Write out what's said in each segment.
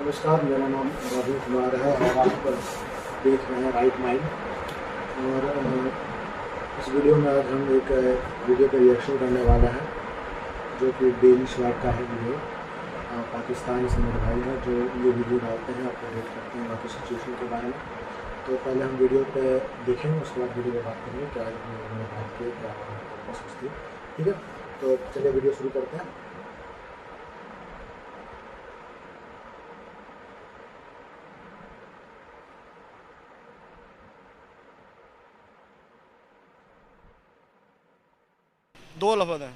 नमस्कार, मेरा नाम राहुल कुमार है और आप देख रहे हैं राइट माइंड। और इस वीडियो में आज हम एक वीडियो का रिएक्शन करने वाला है जो कि डेली स्वाग का है वीडियो। पाकिस्तान से मेरे भाई हैं जो ये वीडियो डालते हैं, अपडेट करते हैं बाकी सिचुएशन के बारे में। तो पहले हम वीडियो पे देखेंगे, उसके बाद वीडियो पे बात करेंगे क्या उन्होंने बात की, क्या सोचती है। ठीक है, तो चलिए वीडियो शुरू करते हैं। दो लफ्ज़ हैं।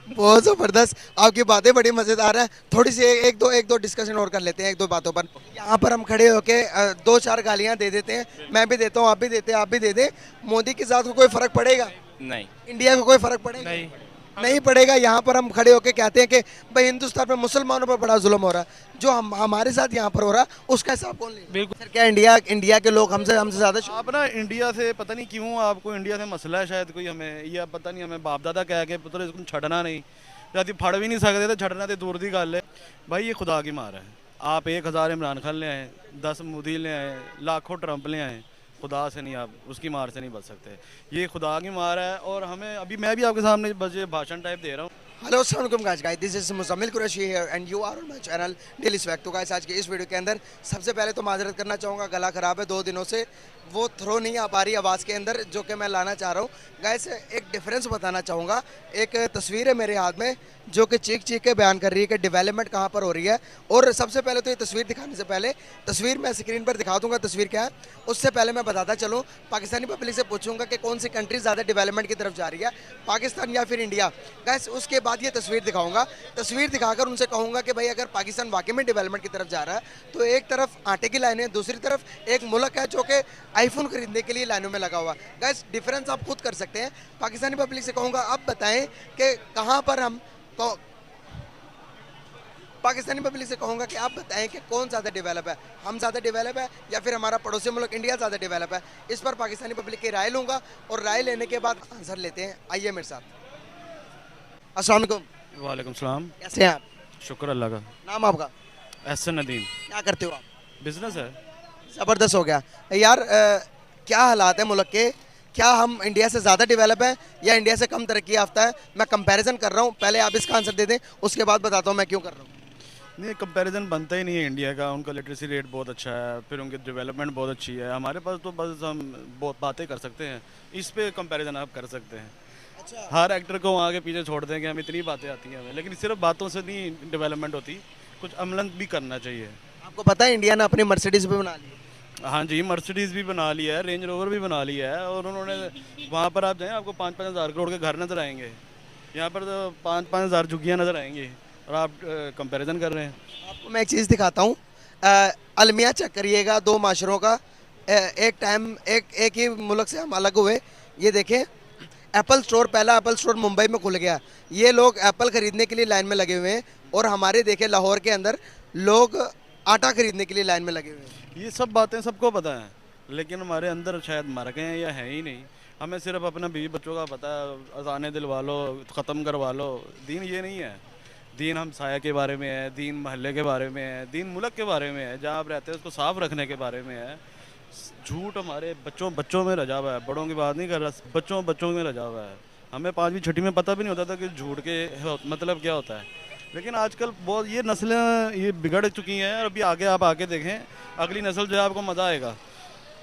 बहुत जबरदस्त, आपकी बातें बड़ी मजेदार है। थोड़ी सी एक दो डिस्कशन और कर लेते हैं एक दो बातों पर। यहाँ पर हम खड़े होके दो चार गालियाँ दे देते हैं, मैं भी देता हूँ, आप भी देते हैं, आप भी दे दें। मोदी के साथ को कोई फर्क पड़ेगा? नहीं, इंडिया को कोई फर्क पड़ेगा? नहीं, नहीं पड़ेगा। यहाँ पर हम खड़े होके कहते हैं कि भाई हिंदुस्तान में मुसलमानों पर बड़ा जुल्म हो रहा है, जो हमारे साथ यहाँ पर हो रहा है उसका हिसाब कौन लेगा? बिल्कुल। सर क्या इंडिया के लोग हमसे हमसे ज्यादा आप ना इंडिया से पता नहीं क्यों आपको इंडिया से मसला है शायद कोई, हमें ये पता नहीं, हमें बाप दादा कह के पुत्र इसको छड़ना नहीं या फड़ भी नहीं सकते थे, छड़ना तो दूर की गल है। भाई ये खुदा की मार है। आप 1000 इमरान खान ले आए, 10 मोदी ले आए, लाखों ट्रंप ले आए, खुदा से नहीं, आप उसकी मार से नहीं बच सकते। ये खुदा की मार है। और हमें अभी मैं भी आपके सामने बस ये भाषण टाइप दे रहा हूँ। हेलो अस्सलाम वालेकुम guys, this is Muzammil Qureshi here and you are on my channel daily swag. तो गाइस आज के इस वीडियो के अंदर सबसे पहले तो माजरत करना चाहूँगा, गला ख़राब है 2 दिनों से, वो थ्रो नहीं आ पा रही आवाज़ के अंदर जो कि मैं लाना चाह रहा हूँ। गाइस एक डिफरेंस बताना चाहूँगा। एक तस्वीर है मेरे हाथ में जो कि चीख चीख के बयान कर रही है कि डेवलपमेंट कहाँ पर हो रही है। और सबसे पहले तो ये तस्वीर दिखाने से पहले, तस्वीर मैं स्क्रीन पर दिखा दूँगा तस्वीर क्या है, उससे पहले मैं बताता चलूँ, पाकिस्तानी पब्लिक से पूछूंगा कि कौन सी कंट्री ज़्यादा डेवलपमेंट की तरफ जा रही है, पाकिस्तान या फिर इंडिया। गाइस उसके बाद ये तस्वीर दिखाऊंगा, तस्वीर दिखाकर उनसे कहूँगा कि भाई अगर पाकिस्तान वाकई में डेवलपमेंट की तरफ जा रहा है तो एक तरफ आटे की लाइनें, दूसरी तरफ एक मुल्क है जो कि आईफोन खरीदने के लिए लाइनों में लगा हुआ। गाइस डिफरेंस आप खुद कर सकते हैं। पाकिस्तानी पब्लिक से कहूँगा आप बताएं कि कहाँ पर हम पाकिस्तानी पब्लिक से कहूँगा कि आप बताएं कि कौन ज़्यादा डेवलप है, हम ज़्यादा डेवलप है या फिर हमारा पड़ोसी मुल्क इंडिया ज़्यादा डेवलप है। इस पर पाकिस्तानी पब्लिक की राय लूँगा और राय लेने के बाद आंसर लेते हैं। आइए मेरे साथ। अस्सलाम वालेकुम। वालेकुम सलाम। कैसे हैं आप? शुक्र अल्लाह का। नाम आपका? एहसन नदीम। क्या करते हो आप? बिजनेस है। ज़बरदस्त हो गया यार। क्या हालात है मुल्क के? क्या हम इंडिया से ज़्यादा डेवलप हैं या इंडिया से कम तरक्की याफ्ता है? मैं कंपैरिजन कर रहा हूँ, पहले आप इसका आंसर दे दें, उसके बाद बताता हूँ मैं क्यों कर रहा हूँ। नहीं, कंपैरिजन बनता ही नहीं है इंडिया का। उनका लिटरेसी रेट बहुत अच्छा है, फिर उनकी डेवलपमेंट बहुत अच्छी है। हमारे पास तो बस हम बहुत बातें कर सकते हैं, इस पे कंपैरिजन आप कर सकते हैं। अच्छा, हर एक्टर को वहाँ के पीछे छोड़ दें कि हम इतनी बातें आती हैं हमें, लेकिन सिर्फ बातों से नहीं डेवलपमेंट होती, कुछ अमलन भी करना चाहिए। आपको पता है इंडिया ने अपनी मर्सिडीज भी बना ली है? हाँ जी, मर्सिडीज़ भी बना लिया है, रेंज रोवर भी बना लिया है। और उन्होंने वहाँ पर आप जाएँ, आपको 5-5 हज़ार करोड़ के घर नज़र आएंगे। यहाँ पर तो 5-5 हज़ार झुग्गियाँ नज़र आएंगी और आप कंपैरिजन कर रहे हैं। आपको मैं एक चीज़ दिखाता हूँ। अलमिया चेक करिएगा दो माशरों का। एक टाइम एक ही मुल्क से हम अलग हुए। ये देखें, एप्पल स्टोर, पहला एप्पल स्टोर मुंबई में खुल गया। ये लोग एप्पल ख़रीदने के लिए लाइन में लगे हुए हैं और हमारे देखें लाहौर के अंदर लोग आटा खरीदने के लिए लाइन में लगे हुए हैं। ये सब बातें सबको पता है, लेकिन हमारे अंदर शायद मर गए हैं या है ही नहीं। हमें सिर्फ अपना बीवी बच्चों का पता है, अजाने दिलवा लो, ख़त्म करवा लो। दीन ये नहीं है। दीन हम साया के बारे में है, दीन महल्ले के बारे में है, दीन मुल्क के बारे में है, जहाँ आप रहते हैं उसको साफ़ रखने के बारे में है। झूठ हमारे बच्चों में रजा हुआ है, बड़ों की बात नहीं कर रहा, बच्चों में रजा हुआ है। हमें 5वीं 6वीं में पता भी नहीं होता था कि झूठ के मतलब क्या होता है। लेकिन आजकल बहुत ये नस्लें ये बिगड़ चुकी हैं। और अभी आगे आप आके देखें, अगली नस्ल जो है आपको मज़ा आएगा,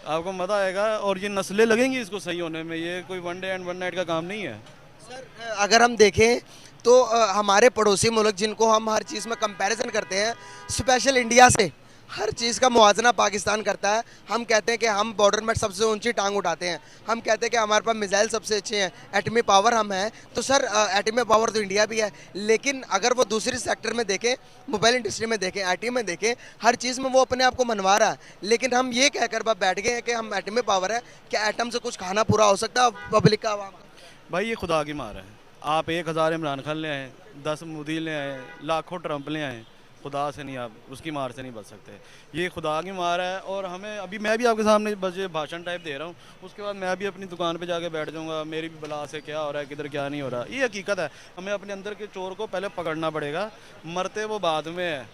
आपको मज़ा आएगा। और ये नस्लें लगेंगी इसको सही होने में। ये कोई one day and one night का काम नहीं है। सर अगर हम देखें तो हमारे पड़ोसी मुल्क जिनको हम हर चीज़ में कंपैरिजन करते हैं, स्पेशल इंडिया से हर चीज़ का मुवाजना पाकिस्तान करता है। हम कहते हैं कि हम बॉर्डर में सबसे ऊंची टांग उठाते हैं, हम कहते हैं कि हमारे पास मिसाइल सबसे अच्छे हैं, एटमी पावर हम हैं। तो सर एटमी पावर तो इंडिया भी है, लेकिन अगर वो दूसरी सेक्टर में देखें, मोबाइल इंडस्ट्री में देखें, आईटी में देखें, हर चीज़ में वो अपने आप को मनवा रहा है। लेकिन हम ये कहकर बैठ गए हैं कि हम एटमी पावर है, क्या एटम से कुछ खाना पूरा हो सकता है पब्लिक का, आवाम का? भाई ये खुदा की मार है। आप 1000 इमरान खान ले आए, 10 मोदी ले आए, लाखों ट्रंप ले आए, खुदा से नहीं, आप उसकी मार से नहीं बच सकते। ये खुदा की मार है। और हमें अभी मैं भी आपके सामने बस ये भाषण टाइप दे रहा हूँ, उसके बाद मैं भी अपनी दुकान पे जाके बैठ जाऊँगा, मेरी भी बला से क्या हो रहा है, किधर क्या नहीं हो रहा। ये हकीकत है। हमें अपने अंदर के चोर को पहले पकड़ना पड़ेगा, मरते वो बाद में है।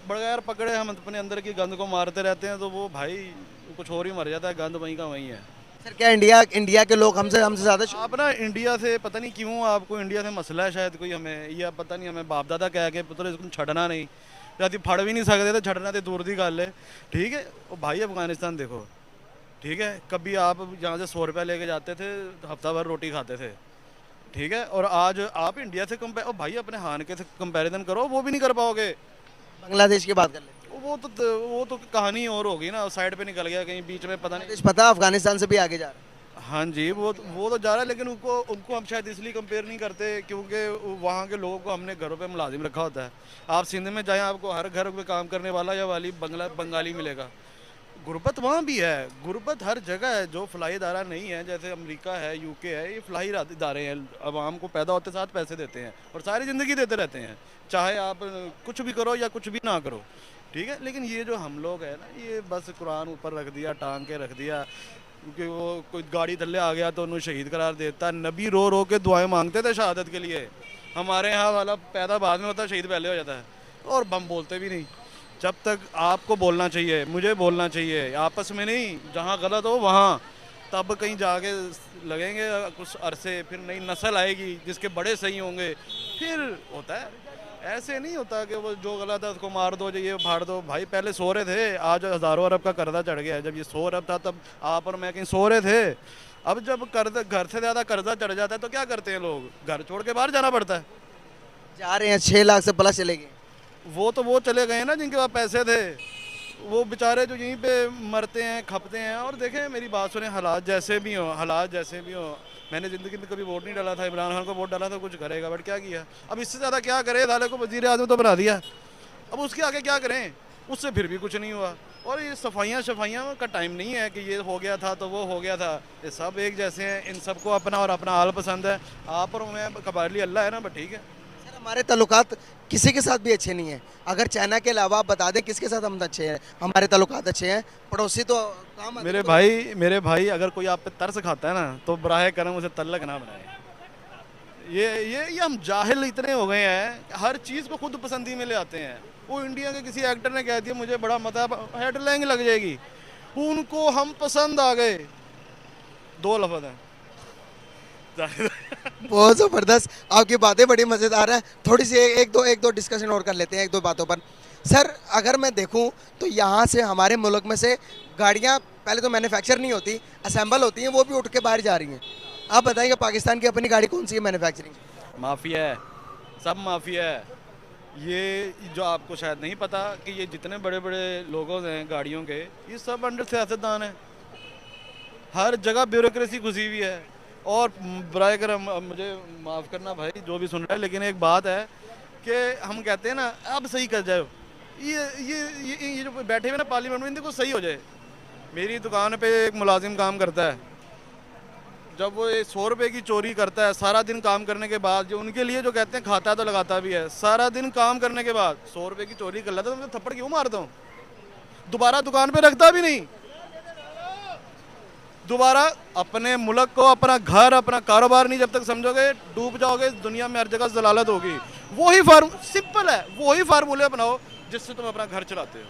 बगैर पकड़े हम अपने अंदर की गंद को मारते रहते हैं, तो वो भाई कुछ और ही मर जाता है, गंद वहीं का वहीं है। सर क्या इंडिया के लोग हमसे हमसे ज़्यादा आप ना इंडिया से पता नहीं क्यों आपको इंडिया से मसला है शायद कोई, हमें या पता नहीं, हमें बाप दादा कह के पुत्र इसको छड़ना नहीं, या फड़ भी नहीं सकते तो छड़ना तो दूर दी गल है। ठीक है, वो भाई अफगानिस्तान देखो, ठीक है, कभी आप यहाँ से 100 रुपया लेके जाते थे, हफ्ता भर रोटी खाते थे, ठीक है, और आज आप इंडिया से कंपेयर, भाई अपने हान के से कंपैरिजन करो, वो भी नहीं कर पाओगे। बांग्लादेश की बात कर लेते वो तो कहानी और होगी ना, साइड पे निकल गया कहीं बीच में, पता नहीं। हैं पता अफगानिस्तान से भी आगे जा रहा है। हाँ जी, वो तो जा रहा है, लेकिन उनको हम शायद इसलिए कंपेयर नहीं करते क्योंकि वहाँ के लोगों को हमने घरों पे मुलाजिम रखा होता है। आप सिंध में जाएं, आपको हर घर में काम करने वाला या वाली बंगाली मिलेगा। गुर्बत वहाँ भी है, गुर्बत हर जगह है। जो फलाही इदारा नहीं है, जैसे अमेरिका है, यूके है, ये फलाही इदारे हैं, आवाम को पैदा होते साथ पैसे देते हैं और सारी ज़िंदगी देते रहते हैं, चाहे आप कुछ भी करो या कुछ भी ना करो, ठीक है। लेकिन ये जो हम लोग हैं ना, ये बस कुरान ऊपर रख दिया, टांग के रख दिया, क्योंकि वो कोई गाड़ी थल्ले आ गया तो उन्हें शहीद करार देता। नबी रो रो के दुआएं मांगते थे शहादत के लिए। हमारे यहाँ वाला पैदा बाद में होता है, शहीद पहले हो जाता है, और बम बोलते भी नहीं। जब तक आपको बोलना चाहिए, मुझे बोलना चाहिए, आपस में नहीं, जहाँ गलत हो वहाँ, तब कहीं जाके लगेंगे कुछ अरसे, फिर नई नस्ल आएगी जिसके बड़े सही होंगे, फिर होता है। ऐसे नहीं होता कि वो जो गलत है उसको मार दो, जो ये फाड़ दो। भाई पहले सो रहे थे, आज हज़ारों अरब का कर्जा चढ़ गया है। जब ये 100 अरब था तब आप और मैं कहीं सो रहे थे। अब जब कर्जा घर से ज़्यादा कर्जा चढ़ जाता है तो क्या करते हैं लोग, घर छोड़ के बाहर जाना पड़ता है। जा रहे हैं 6 लाख से प्लस चले गए। वो चले गए ना जिनके पास पैसे थे, वो बेचारे जो यहीं पे मरते हैं, खपते हैं। और देखें, मेरी बात सुने, हालात जैसे भी हो, मैंने ज़िंदगी में कभी वोट नहीं डाला था, इमरान खान को वोट डाला था कुछ करेगा, बट क्या किया, अब इससे ज़्यादा क्या करे, साले को वज़ीर आज़म तो बना दिया, अब उसके आगे क्या करें, उससे फिर भी कुछ नहीं हुआ। और ये सफाइयाँ का टाइम नहीं है कि ये हो गया था तो वो हो गया था, ये सब एक जैसे हैं, इन सबको अपना और अपना हाल पसंद है। आप और मैं कबायली अल्लाह है ना, बट ठीक है। सर हमारे ताल्लुकात किसी के साथ भी अच्छे नहीं हैं। अगर चाइना के अलावा आप बता दें किसके साथ हम अच्छे हैं, हमारे ताल्लुकात अच्छे हैं, पड़ोसी तो काम आते हैं। मेरे भाई अगर कोई आप पे तरस खाता है ना, तो बराह करम उसे तल्लक ना बनाए। ये हम जाहिल इतने हो गए हैं, हर चीज़ को खुद पसंदी में ले आते हैं। वो इंडिया के किसी एक्टर ने कह दिया मुझे बड़ा मजा, हेडलाइन लग जाएगी, उनको हम पसंद आ गए, 2 लफ्ज़ हैं। बहुत ज़बरदस्त, आपकी बातें बड़ी मज़ेदार हैं। थोड़ी सी एक दो डिस्कशन और कर लेते हैं, 1-2 बातों पर। सर अगर मैं देखूं तो यहाँ से हमारे मुल्क में से गाड़ियाँ पहले तो मैन्युफैक्चर नहीं होती, असेंबल होती हैं, वो भी उठ के बाहर जा रही हैं। आप बताइए पाकिस्तान की अपनी गाड़ी कौन सी है मैन्युफैक्चरिंग? माफिया है, सब माफिया है। ये जो आपको शायद नहीं पता कि ये जितने बड़े बड़े लोगों हैं गाड़ियों के, ये सब अंडर सियासतदान है। हर जगह ब्यूरोक्रेसी घुसी हुई है। और बराए करम मुझे माफ़ करना भाई जो भी सुन रहा है, लेकिन एक बात है कि हम कहते हैं ना, अब सही कर जाओ, ये जो बैठे हुए ना पार्लियामेंट में, इनको सही हो जाए। मेरी दुकान पे एक मुलाजिम काम करता है, जब वो 100 रुपये की चोरी करता है, सारा दिन काम करने के बाद, जो उनके लिए जो कहते हैं खाता है तो लगाता भी है, सारा दिन काम करने के बाद 100 रुपये की चोरी कर लेता, तो मैं थप्पड़ क्यों मारता हूँ? दोबारा दुकान पे रखता भी नहीं, दोबारा अपने मुल्क को, अपना घर, अपना कारोबार नहीं जब तक समझोगे, डूब जाओगे। दुनिया में हर जगह जलालत होगी। वही सिंपल है, वही फार्मूले अपनाओ जिससे तुम अपना घर चलाते हो,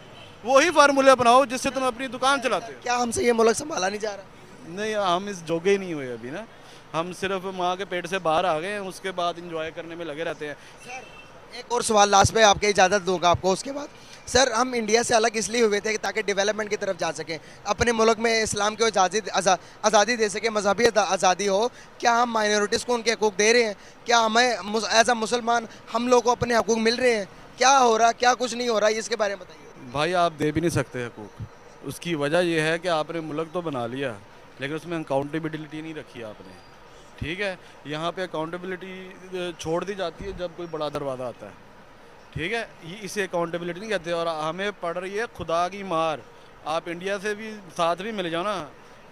वही फार्मूले अपनाओ जिससे तुम अपनी दुकान चलाते हो। क्या हमसे ये मुल्क संभाला नहीं जा रहा? नहीं, हम इस जोगे ही नहीं हुए अभी ना, हम सिर्फ माँ के पेट से बाहर आ गए हैं, उसके बाद इंजॉय करने में लगे रहते हैं। सर एक और सवाल लास्ट पे, आपकी इजाज़त दूंगा आपको उसके बाद। सर हम इंडिया से अलग इसलिए हुए थे कि ताकि डेवलपमेंट की तरफ जा सकें, अपने मुल्क में इस्लाम की आज़ादी दे सकें, मजहबी आज़ादी हो। क्या हम माइनॉरिटीज़ को उनके हकूक़ दे रहे हैं? क्या हमें एज अ मुसलमान हम लोग को अपने हकूक़ मिल रहे हैं? क्या हो रहा, क्या कुछ नहीं हो रहा, इसके बारे में बताइए। भाई आप दे भी नहीं सकते हकूक़, उसकी वजह यह है कि आपने मुल्क तो बना लिया, लेकिन उसमें अकाउंटेबिलिटी नहीं रखी आपने। ठीक है, यहाँ पे अकाउंटेबिलिटी छोड़ दी जाती है जब कोई बड़ा दरवाज़ा आता है, ठीक है, ये इसे अकाउंटेबिलिटी नहीं कहते। और हमें पड़ रही है खुदा की मार। आप इंडिया से भी साथ भी मिल जाओ ना,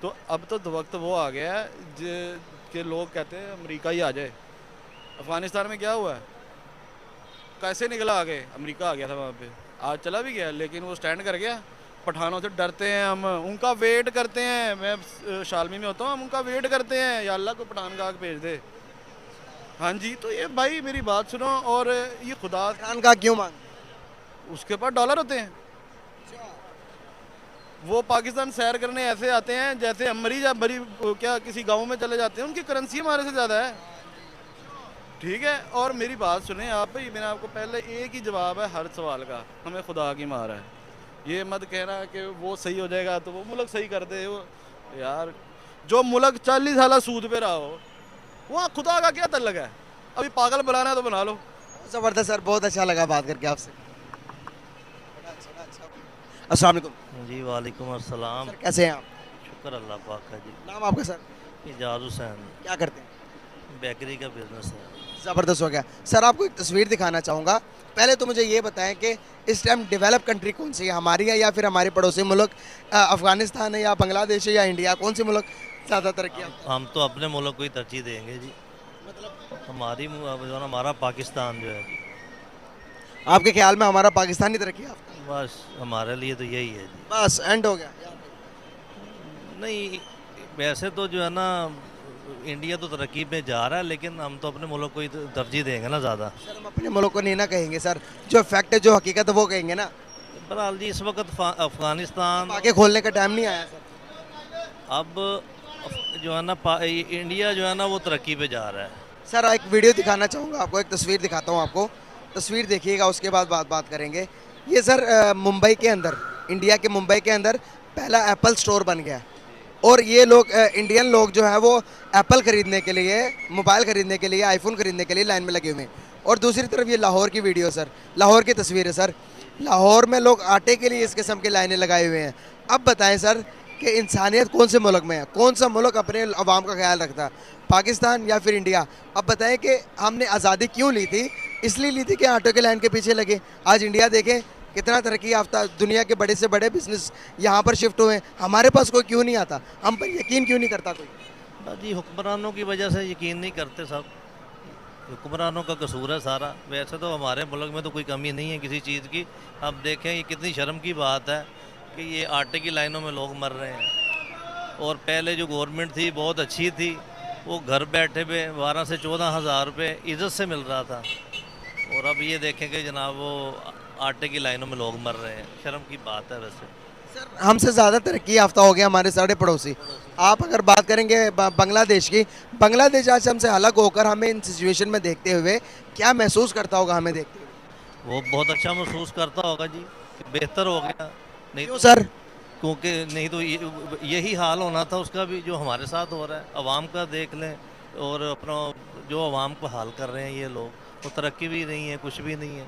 तो अब तो वक्त वो आ गया है कि लोग कहते हैं अमेरिका ही आ जाए। अफ़गानिस्तान में क्या हुआ है, कैसे निकला आगे? अमेरिका आ गया था वहाँ पे, आज चला भी गया, लेकिन वो स्टैंड कर गया। पठानों से डरते हैं हम, उनका वेट करते हैं। मैं शालमी में होता हूँ, हम उनका वेट करते हैं, या अल्लाह को पठान का आग भेज दे। हाँ जी, तो ये भाई मेरी बात सुनो, और ये खुदा पठान का क्यों मांग? उसके पास डॉलर होते हैं। वो पाकिस्तान सैर करने ऐसे आते हैं जैसे हम मरीज क्या किसी गांव में चले जाते हैं, उनकी करेंसी हमारे से ज़्यादा है। ठीक है, और मेरी बात सुने आप भाई, मैंने आपको पहले एक ही जवाब है हर सवाल का, हमें खुदा की मार है। ये मत कहना कि वो सही हो जाएगा तो वो मुल्क सही कर दे। वो यार जो मुल्क 40 साल सूद पे रहा हो, वहाँ खुदा का क्या तल्लक है? अभी पागल बनाना है तो बना लो। ज़बरदस्त सर, बहुत अच्छा लगा बात करके आपसे। अस्सलाम वालेकुम। जी वालेकुम अस्सलाम। सर कैसे हैं आप? शुक्र अल्लाह पाक का जी। नाम आपका सर? इजाज़ हुसैन। क्या करते हैं? बेकरी का बिजनेस है। ज़बरदस्त हो गया सर। आपको एक तस्वीर दिखाना चाहूँगा। पहले तो मुझे ये बताएं कि इस टाइम डेवलप कंट्री कौन सी है, हमारी है या फिर हमारे पड़ोसी मुल्क अफ़गानिस्तान है या बांग्लादेश है या इंडिया, कौन सी मुल्क ज़्यादा तरक्की याफ्ता है? हम तो अपने मुल्क को ही तरजीह देंगे जी। मतलब जो हमारा पाकिस्तान जो है जी, आपके ख्याल में हमारा पाकिस्तान ही तरक्की याफ्ता है? बस हमारे लिए तो यही है जी। बस एंड हो गया। नहीं, वैसे तो जो है ना इंडिया तो तरक्की में जा रहा है, लेकिन हम तो अपने मुल्क को ही तरजीह देंगे ना ज़्यादा। सर हम अपने मुल्क को नहीं ना कहेंगे सर, जो फैक्ट है जो हकीकत है वो कहेंगे ना। बहरहाल जी इस वक्त अफ़गानिस्तान आगे खोलने का टाइम नहीं आया सर। अब जो है ना इंडिया जो है ना वो तरक्की पे जा रहा है। सर एक वीडियो दिखाना चाहूँगा आपको, एक तस्वीर दिखाता हूँ आपको, तस्वीर देखिएगा उसके बाद बात करेंगे। ये सर मुंबई के अंदर, इंडिया के मुंबई के अंदर पहला एप्पल स्टोर बन गया और ये लोग इंडियन लोग जो है वो एप्पल ख़रीदने के लिए, मोबाइल ख़रीदने के लिए, आईफोन ख़रीदने के लिए लाइन में लगे हुए हैं। और दूसरी तरफ ये लाहौर की वीडियो सर, लाहौर की तस्वीर है सर। लाहौर में लोग आटे के लिए इस किस्म की लाइनें लगाए हुए हैं। अब बताएं सर कि इंसानियत कौन से मुल्क में है, कौन सा मुल्क अपने अवाम का ख्याल रखता है, पाकिस्तान या फिर इंडिया? अब बताएं कि हमने आज़ादी क्यों ली थी? इसलिए ली थी कि आटो के लाइन के पीछे लगे। आज इंडिया देखें कितना तरक्की याफ्ता, दुनिया के बड़े से बड़े बिजनेस यहाँ पर शिफ्ट हुए हैं। हमारे पास कोई क्यों नहीं आता, हम पर यकीन क्यों नहीं करता कोई? बस जी हुक्मरानों की वजह से यकीन नहीं करते सब, हुक्मरानों का कसूर है सारा। वैसे तो हमारे मुल्क में तो कोई कमी नहीं है किसी चीज़ की। अब देखें ये कितनी शर्म की बात है कि ये आटे की लाइनों में लोग मर रहे हैं। और पहले जो गवर्नमेंट थी बहुत अच्छी थी, वो घर बैठे हुए 12 से 14 हज़ार रुपये इज़्ज़त से मिल रहा था। और अब ये देखें कि जनाब वो आटे की लाइनों में लोग मर रहे हैं, शर्म की बात है। वैसे सर हमसे ज़्यादा तरक्की याफ्ता हो गया हमारे सारे पड़ोसी। आप अगर बात करेंगे बांग्लादेश की, बांग्लादेश आज हमसे अलग होकर हमें इन सिचुएशन में देखते हुए क्या महसूस करता होगा हमें देखते हुए? वो बहुत अच्छा महसूस करता होगा जी, बेहतर हो गया। नहीं क्यों तो सर? क्योंकि नहीं तो यही हाल होना था उसका भी जो हमारे साथ हो रहा है। अवाम का देख लें और अपना जो अवाम को हाल कर रहे हैं ये लोग, वो तरक्की भी नहीं है, कुछ भी नहीं है।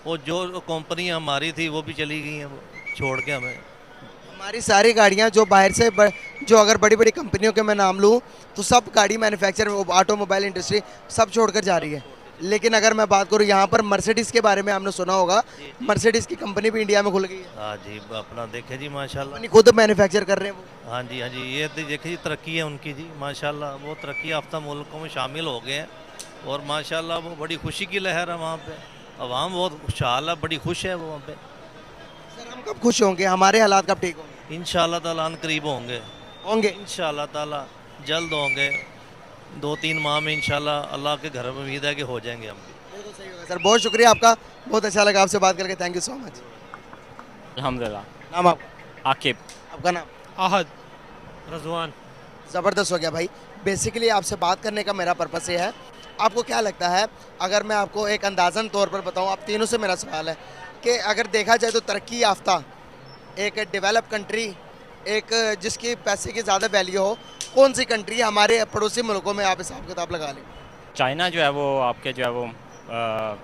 और जो कंपनियां हमारी थी वो भी चली गई हैं छोड़ के हमें। हमारी सारी गाड़ियाँ जो बाहर से जो अगर बड़ी बड़ी कंपनियों के मैं नाम लूँ तो सब गाड़ी मैन्युफैक्चर, ऑटोमोबाइल इंडस्ट्री सब छोड़कर जा रही है। लेकिन अगर मैं बात करूँ यहाँ पर मर्सिडीज़ के बारे में, आपने सुना होगा मर्सिडीज़ की कंपनी भी इंडिया में खुल गई है। हाँ जी, अपना देखे जी माशाल्लाह। अपनी खुद मैन्युफैक्चर कर रहे हैं वो। हाँ जी, हाँ जी, ये देखिए जी तरक्की है उनकी जी माशाल्लाह। वो तरक्की याफ्ता मुल्कों में शामिल हो गए हैं और माशाल्लाह वो बड़ी खुशी की लहर है वहाँ पे। अवाम बहुत खुशहाल है, बड़ी खुश है वो वहाँ पे। सर हम कब खुश होंगे, हमारे हालात कब ठीक होंगे? इंशाअल्लाह ताला करीब होंगे इंशाअल्लाह ताला, जल्द होंगे। 2-3 माह में इंशाल्लाह अल्लाह के घर में उम्मीद है कि हो जाएंगे हम भी। बिल्कुल सही होगा सर, बहुत शुक्रिया आपका, बहुत अच्छा लगा आपसे बात करके, थैंक यू सो मच। अल्हम्दुलिल्लाह। नाम आपका? आकिब। आपका नाम? आहद। रजवान। ज़बरदस्त हो गया भाई। बेसिकली आपसे बात करने का मेरा पर्पस ये है, आपको क्या लगता है, अगर मैं आपको एक अंदाज़न तौर पर बताऊं, आप तीनों से मेरा सवाल है कि अगर देखा जाए तो तरक्की याफ्ता एक डेवलप कंट्री, एक जिसकी पैसे की ज़्यादा वैल्यू हो, कौन सी कंट्री हमारे पड़ोसी मुल्कों में आप हिसाब किताब लगा लें? चाइना जो है वो आपके जो है वो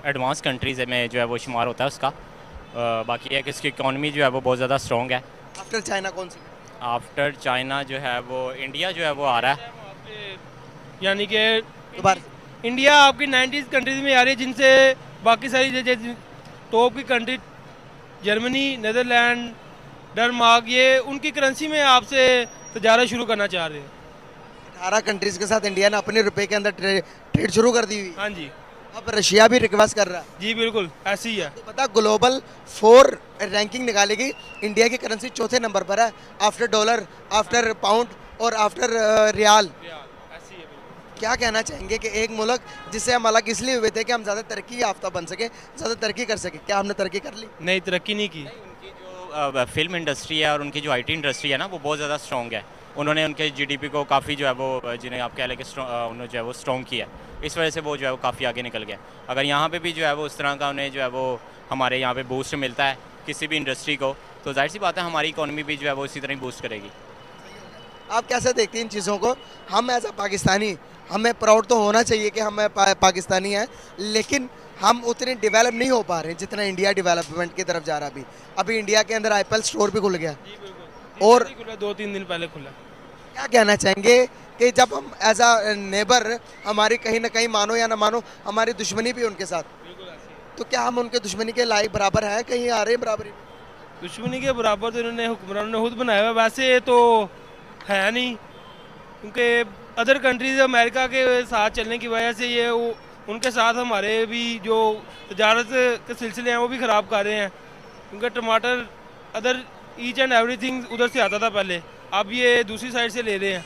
एडवांस कंट्रीज़ में जो है वो शुमार होता है उसका। बाकी है कि इसकी इकॉनमी जो है वो बहुत ज़्यादा स्ट्रॉन्ग है। आफ्टर चाइना कौन सी? आफ्टर चाइना जो है वो इंडिया जो है वो आ रहा है। यानी कि दोबारा? इंडिया आपकी 90s कंट्रीज में आ रही है, जिनसे बाकी सारी जैसे टॉप की कंट्री जर्मनी, नीदरलैंड, डेनमार्क, ये उनकी करेंसी में आपसे तजारत शुरू करना चाह रहे हैं। 18 कंट्रीज़ के साथ इंडिया ने अपने रुपए के अंदर ट्रेड शुरू कर दी हुई। हाँ जी, अब रशिया भी रिक्वेस्ट कर रहा है। जी बिल्कुल ऐसी ही है। तो पता ग्लोबल 4 रैंकिंग निकालेगी, इंडिया की करेंसी चौथे नंबर पर है, आफ्टर डॉलर, आफ्टर पाउंड और आफ्टर रियाल। ऐसी है बिल्कुल। क्या कहना चाहेंगे कि एक मुल्क जिससे हम अलग इसलिए हुए थे कि हम ज़्यादा तरक्की याफ्ता बन सके, ज़्यादा तरक्की कर सके, क्या हमने तरक्की कर ली? नहीं, तरक्की नहीं की। उनकी जो फिल्म इंडस्ट्री है और उनकी जो आईटी इंडस्ट्री है ना, वो बहुत ज़्यादा स्ट्रॉन्ग है। उन्होंने उनके जीडीपी को काफ़ी जो है वो, जिन्हें आप कह लें कि उन्होंने जो है वो स्ट्रॉन्ग किया है। इस वजह से वो जो है वो काफ़ी आगे निकल गया। अगर यहाँ पे भी जो है वो उस तरह का उन्हें जो है वो हमारे यहाँ पे बूस्ट मिलता है किसी भी इंडस्ट्री को, तो जाहिर सी बात है हमारी इकोनॉमी भी जो है वो इसी तरह ही बूस्ट करेगी। आप कैसे देखते हैं इन चीज़ों को? हम एज अ पाकिस्तानी, हमें प्राउड तो होना चाहिए कि हम पाकिस्तानी हैं, लेकिन हम उतने डेवलप नहीं हो पा रहे हैं जितना इंडिया डेवलपमेंट की तरफ जा रहा है। अभी इंडिया के अंदर आईपीएल स्टोर भी खुल गया और 2-3 दिन पहले खुला। क्या कहना चाहेंगे कि जब हम एज अ नेबर, हमारी कहीं ना कहीं मानो या ना मानो हमारी दुश्मनी भी उनके साथ, तो क्या हम उनके दुश्मनी के लायक बराबर हैं? कहीं आ रहे हैं बराबरी? दुश्मनी के बराबर तो इन्होंने हुक्मरानों ने खुद बनाया हुआ, वैसे तो है नहीं, क्योंकि अदर कंट्रीज अमेरिका के साथ चलने की वजह से ये उनके साथ हमारे भी जो तजारत के सिलसिले हैं वो भी ख़राब कर रहे हैं। क्योंकि टमाटर अदर ईच एंड एवरीथिंग उधर से आता था पहले, अब ये दूसरी साइड से ले रहे हैं।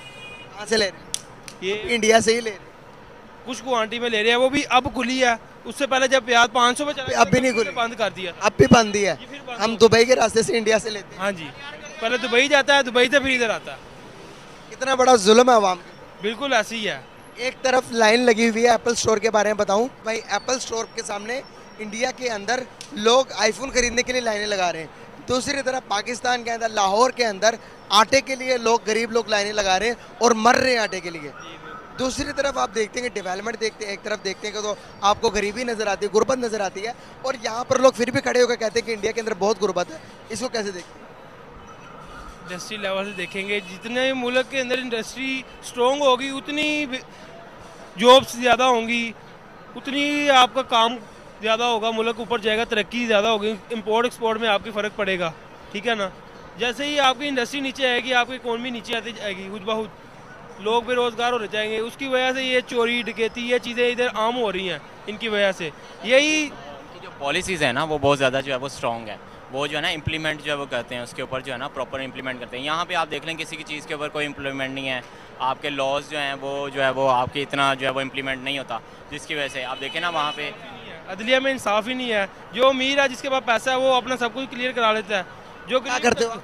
कहाँ से ले रहे हैं? ये इंडिया से ही ले रहे हैं। कुछ क्वांटिटी में ले रहे हैं, वो भी अब खुली है। उससे पहले जब प्याज 500 में चला अब भी नहीं खुली, बंद कर दिया। अब भी बंद ही है। हम दुबई के रास्ते से इंडिया से लेते हैं। हाँ जी, पहले दुबई जाता है, दुबई से फिर इधर आता है। कितना बड़ा जुल्म है अवाम पे। बिल्कुल ऐसी ही है। एक तरफ लाइन लगी हुई है एप्पल स्टोर के बारे में बताऊं भाई, एप्पल स्टोर के सामने इंडिया के अंदर लोग आईफोन खरीदने के लिए लाइनें लगा रहे हैं। दूसरी तरफ पाकिस्तान के अंदर, लाहौर के अंदर आटे के लिए लोग, गरीब लोग लाइनें लगा रहे हैं और मर रहे हैं आटे के लिए। दूसरी तरफ आप देखते हैं कि डेवलपमेंट देखते हैं, एक तरफ देखते हैं कि तो आपको गरीबी नज़र आती है, गुर्बत नज़र आती है, और यहाँ पर लोग फिर भी खड़े होकर कहते हैं कि इंडिया के अंदर बहुत गुर्बत है। इसको कैसे देखते हैं? इंडस्ट्री लेवल से देखेंगे, जितने मुल्क के अंदर इंडस्ट्री स्ट्रॉन्ग होगी उतनी जॉब्स ज़्यादा होंगी, उतनी आपका काम ज़्यादा होगा, मुल्क ऊपर जाएगा, तरक्की ज़्यादा होगी, इंपोर्ट एक्सपोर्ट में आपकी फ़र्क पड़ेगा। ठीक है ना? जैसे ही आपकी इंडस्ट्री नीचे आएगी, आपकी इकोनॉमी नीचे आती जाएगी, खुद ब खुद लोग बेरोज़गार होने जाएंगे। उसकी वजह से ये चोरी डकैती, ये चीज़ें इधर आम हो रही हैं। इनकी वजह से यही जो पॉलिसीज़ है ना वो बहुत ज़्यादा जो है वो स्ट्रॉन्ग है। वो जो है ना इम्प्लीमेंट जो है वो करते हैं, उसके ऊपर जो है ना प्रॉपर इम्प्लीमेंट करते हैं। यहाँ पे आप देख लें किसी की चीज़ के ऊपर कोई इम्प्लीमेंट नहीं है। आपके लॉज जो हैं वो जो है वो आपके इतना जो है वो इम्प्लीमेंट नहीं होता, जिसकी वजह से आप देखें ना वहाँ पे अदलिया में इंसाफ ही नहीं है। जो अमीर है, जिसके पास पैसा है, वो अपना सब कुछ क्लियर करा लेता है। जो क्या करते हो?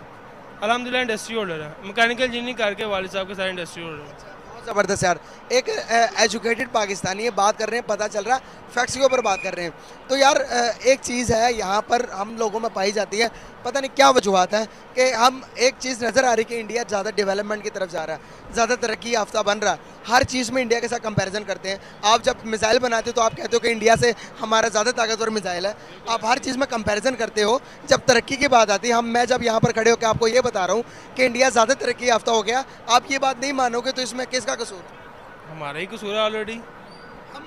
अल्हम्दुलिल्लाह इंडस्ट्री होल्डर है, मैकेनिकल इंजीनियरिंग करके वालिद साहब के साथ इंडस्ट्री होल्डर है। बहुत ज़बरदस्त यार, एक एजुकेटेड पाकिस्तानी है, बात कर रहे हैं, पता चल रहा है, फैक्ट्स के ऊपर बात कर रहे हैं। तो यार एक चीज़ है यहाँ पर हम लोगों में पाई जाती है, पता नहीं क्या वजूहत है कि हम एक चीज़ नज़र आ रही है कि इंडिया ज़्यादा डेवलपमेंट की तरफ जा रहा है, ज़्यादा तरक्की याफ्ता बन रहा है। हर चीज़ में इंडिया के साथ कंपैरिजन करते हैं। आप जब मिसाइल बनाते हो तो आप कहते हो कि इंडिया से हमारा ज़्यादा ताकतवर मिसाइल है। आप हर चीज़ में कंपैरिजन करते हो। जब तरक्की की बात आती है, मैं जब यहाँ पर खड़े होकर आपको ये बता रहा हूँ कि इंडिया ज़्यादा तरक्की याफ्ता हो गया, आप ये बात नहीं मानोगे, तो इसमें किसका कसूर? हमारा ही कसूर है ऑलरेडी। हम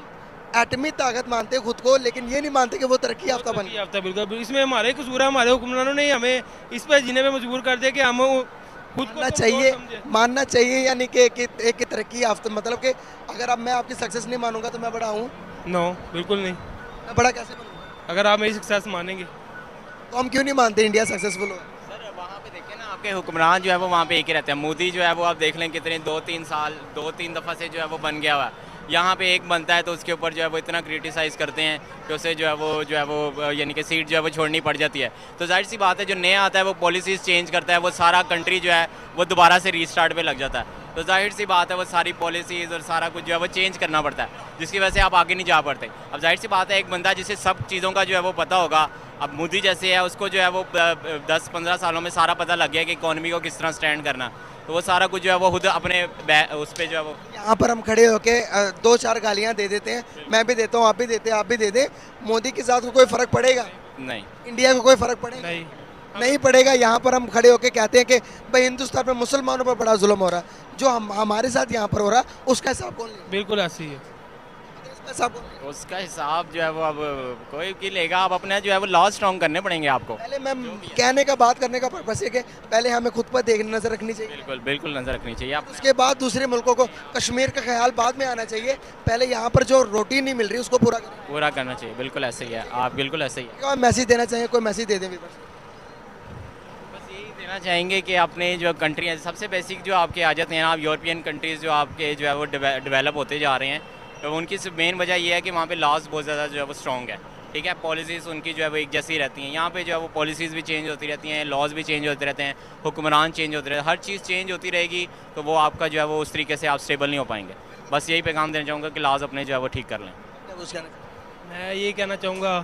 एटमी ताकत मानते हैं खुद को, लेकिन ये नहीं मानते कि वो तरक्की याफ्ता बन गया। बिल्कुल, इसमें हमारा ही कसूर है। हमारे हुक्मरानों ने हमें इस पर जीने में मजबूर कर दिया कि हम खुद को मानना चाहिए यानी कि एक की तरक्की याफ्ता, मतलब कि अगर अब मैं आपकी सक्सेस नहीं मानूंगा तो मैं बड़ा हूँ? नो, बिल्कुल नहीं। मैं बड़ा कैसे बनूंगा अगर आप मेरी सक्सेस मानेंगे? तो हम क्यों नहीं मानते इंडिया सक्सेसफुल हो? सर वहाँ पे देखिए ना, आपके हुक्मरान जो है वो वहाँ पे एक ही रहते हैं। मोदी जो है वो आप देख लें कितने 2-3 दफ़ा से जो है वो बन गया हुआ है। यहाँ पे एक बनता है तो उसके ऊपर जो है वो इतना क्रिटिसाइज़ करते हैं कि उसे जो है वो यानी कि सीट जो है वो छोड़नी पड़ जाती है। तो जाहिर सी बात है, जो नया आता है वो पॉलिसीज़ चेंज करता है, वो सारा कंट्री जो है वो दोबारा से रीस्टार्ट पे लग जाता है। तो जाहिर सी बात है वो सारी पॉलिसीज़ और सारा कुछ जो है वो चेंज करना पड़ता है, जिसकी वजह से आप आगे नहीं जा पाते। अब जाहिर सी बात है, एक बंदा जिसे सब चीज़ों का जो है वो पता होगा, अब मोदी जैसे है, उसको जो है वो 10-15 सालों में सारा पता लग गया कि इकॉनमी को किस तरह स्टैंड करना, तो वो सारा कुछ जो है वो खुद अपने उस पर जो है वो। यहाँ पर हम खड़े होके 2-4 गालियाँ दे देते हैं, मैं भी देता हूँ, आप भी देते हैं, आप भी दे दें। मोदी के साथ कोई फ़र्क पड़ेगा? नहीं। इंडिया को कोई फ़र्क पड़ेगा? नहीं पड़ेगा। यहाँ पर हम खड़े होके कहते हैं कि भाई हिंदुस्तान में मुसलमानों पर बड़ा जुल्म हो रहा है, जो हमारे साथ यहाँ पर हो रहा है उसका हिसाब कौन लेगा? बिल्कुल ऐसी है। उसका हिसाब जो है वो अब कोई की लेगा। आप अपने जो है वो लॉ स्ट्रॉन्ग करने पड़ेंगे आपको। पहले मैं कहने का, बात करने का पर्पस है कि पहले हमें खुद पर देखने नजर रखनी चाहिए। बिल्कुल बिल्कुल नजर रखनी चाहिए आप। उसके बाद दूसरे मुल्कों को, कश्मीर का ख्याल बाद में आना चाहिए। पहले यहाँ पर जो रोटी नहीं मिल रही उसको पूरा करना चाहिए। बिल्कुल ऐसे ही है, आप बिल्कुल ऐसे ही है। मैसेज देना चाहिए, कोई मैसेज दे दें। बस यही देना कहना चाहेंगे कि अपने जो कंट्री है, सबसे बेसिक जो आपके आ जाते हैं आप यूरोपियन कंट्रीज़ जो आपके जो है वो डेवलप होते जा रहे हैं, तो उनकी मेन वजह ये है कि वहाँ पे लॉज बहुत ज़्यादा जो है वो स्ट्रॉन्ग है। ठीक है, पॉलिसीज़ उनकी जो है वो एक जैसी रहती हैं। यहाँ पे जो है वो पॉलिसीज़ भी चेंज होती रहती हैं, लॉज भी चेंज होते रहते हैं, हुक्मरान चेंज होते रहते हैं, हर चीज़ चेंज होती रहेगी, तो वो आपका जो है वो उस तरीके से आप स्टेबल नहीं हो पाएंगे। बस यही पैगाम देना चाहूँगा कि लॉज अपने जो है वो ठीक कर लें। मैं ये कहना चाहूँगा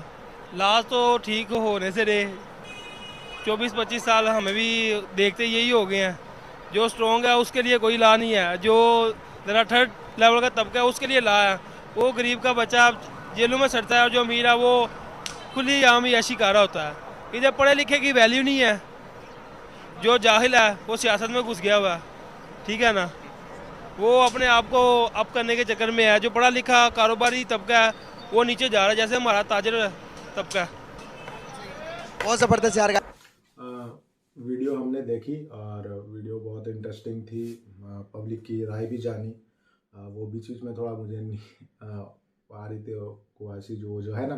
लास्ट तो ठीक होने से रहे, 24-25 साल हमें भी देखते यही हो गए हैं। जो स्ट्रॉन्ग है उसके लिए कोई ला नहीं है, जो ज़रा थर्ड लेवल का तबका है उसके लिए ला है। वो गरीब का बच्चा जेलों में सड़ता है और जो अमीर है वो खुली आम याशी कर रहा होता है। इधर पढ़े लिखे की वैल्यू नहीं है, जो जाहिल है वो सियासत में घुस गया हुआ है, ठीक है ना। वो अपने आप को अप करने के चक्कर में है। जो पढ़ा लिखा कारोबारी तबका है वो नीचे जा रहा है, जैसे हमारा ताजर तबका है। बहुत ज़बरदस्त यार। वीडियो हमने देखी और वीडियो बहुत इंटरेस्टिंग थी। पब्लिक की राय भी जानी। वो भी चीज़ में थोड़ा मुझे नहीं आ रही थी को ऐसी जो है ना,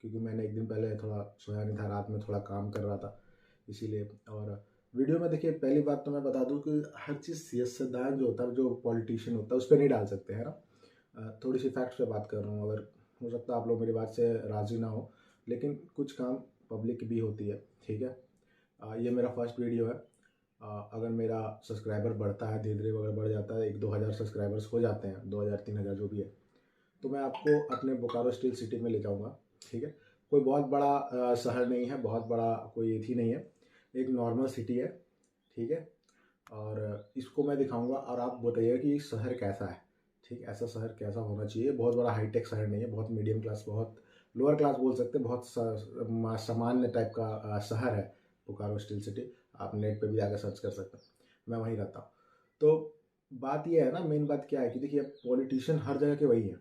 क्योंकि मैंने एक दिन पहले थोड़ा सोया नहीं था, रात में थोड़ा काम कर रहा था इसीलिए। और वीडियो में देखिए, पहली बात तो मैं बता दूं कि हर चीज़ सियासतदान जो होता है, जो पॉलिटिशियन होता है, उस पर नहीं डाल सकते हैं ना। थोड़ी सी फैक्ट्स पे बात कर रहा हूँ। अगर हो सकता है आप लोग मेरी बात से राज़ी ना हो, लेकिन कुछ काम पब्लिक भी होती है, ठीक है। ये मेरा फर्स्ट वीडियो है। अगर मेरा सब्सक्राइबर बढ़ता है, धीरे धीरे अगर बढ़ जाता है, 1-2 हज़ार सब्सक्राइबर्स हो जाते हैं, 2,000-3 हज़ार जो भी है, तो मैं आपको अपने बोकारो स्टील सिटी में ले जाऊंगा, ठीक है। कोई बहुत बड़ा शहर नहीं है, बहुत बड़ा कोई एथी नहीं है, एक नॉर्मल सिटी है, ठीक है। और इसको मैं दिखाऊंगा और आप बताइएगा कि ये शहर कैसा है, ठीक। ऐसा शहर कैसा होना चाहिए। बहुत बड़ा हाईटेक शहर नहीं है, बहुत मीडियम क्लास, बहुत लोअर क्लास बोल सकते हैं, बहुत सामान्य टाइप का शहर है बोकारो स्टील सिटी। आप नेट पे भी जाकर सर्च कर सकते हैं, मैं वहीं रहता हूँ। तो बात यह है ना, मेन बात क्या है कि देखिए, पॉलिटिशियन हर जगह के वही हैं,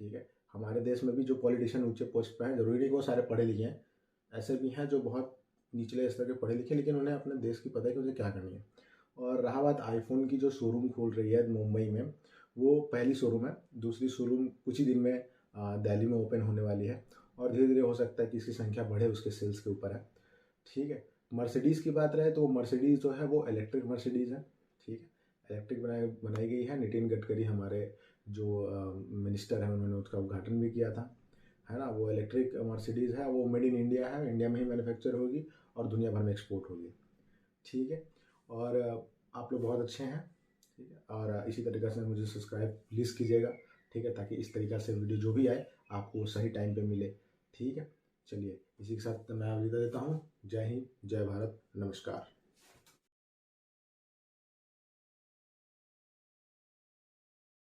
ठीक है। हमारे देश में भी जो पॉलिटिशियन ऊंचे पोस्ट पे हैं, जरूरी नहीं कि वो सारे पढ़े लिखे हैं, ऐसे भी हैं जो बहुत निचले स्तर के पढ़े लिखे, लेकिन उन्हें अपने देश की पता है कि उन्हें क्या करनी है। और रहा बात आईफोन की, जो शोरूम खोल रही है मुंबई में, वो पहली शोरूम है। दूसरी शोरूम कुछ ही दिन में दिल्ली में ओपन होने वाली है, और धीरे धीरे हो सकता है कि इसकी संख्या बढ़े, उसके सेल्स के ऊपर है, ठीक है। मर्सिडीज़ की बात रहे तो मर्सिडीज़ जो है वो इलेक्ट्रिक मर्सिडीज़ है, ठीक है। इलेक्ट्रिक बनाई गई है। नितिन गडकरी हमारे जो मिनिस्टर हैं, उन्होंने उसका उद्घाटन भी किया था, है ना। वो इलेक्ट्रिक मर्सिडीज़ है, वो मेड इन इंडिया है, इंडिया में ही मैन्युफैक्चर होगी और दुनिया भर में एक्सपोर्ट होगी, ठीक है। और आप लोग बहुत अच्छे हैं, ठीक है। और इसी तरीके से मुझे सब्सक्राइब प्लीज़ कीजिएगा, ठीक है, ताकि इस तरीक़े से वीडियो जो भी आए आपको सही टाइम पे मिले, ठीक है। चलिए, इसी के साथ मैं विदा देता हूँ। जय हिंद, जय भारत, नमस्कार।